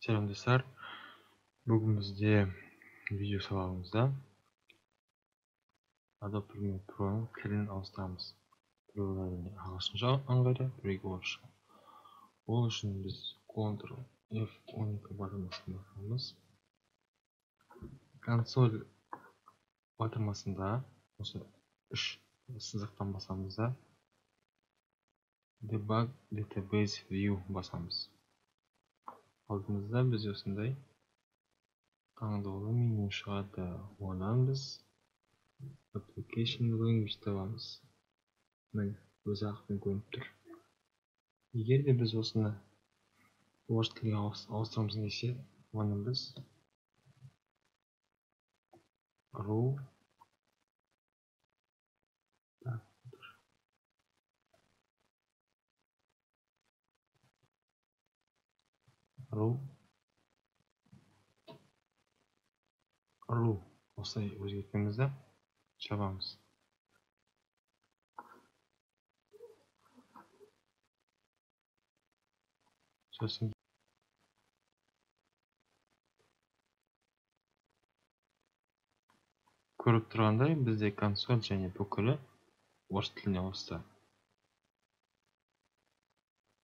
Selam dostlar. Bugün bizde video sabahımızda Adobe Premiere Pro'nun kilini alıştıramiz. Birolarını ағылшынша аңғайда, біреуге орысша. Ол үшін біз Ctrl F12 батырмасын басамыз. Консоль батырмасында осы үш сызықтан басамыз да Debug Database View басамыз. Алдымызда біз осындай таңдаулы меню шығады. Одан біз Application Language табамыз. Міне, өзі ақпен көрініп тұр. Егер де біз осыны орыс тілге ауыстырамыз десе, оны біз ru осылай өзгерткенімізді жабамыз. Сосын көріп тұрғандай бізде консоль және бүкілі орыс тіліне ауысты.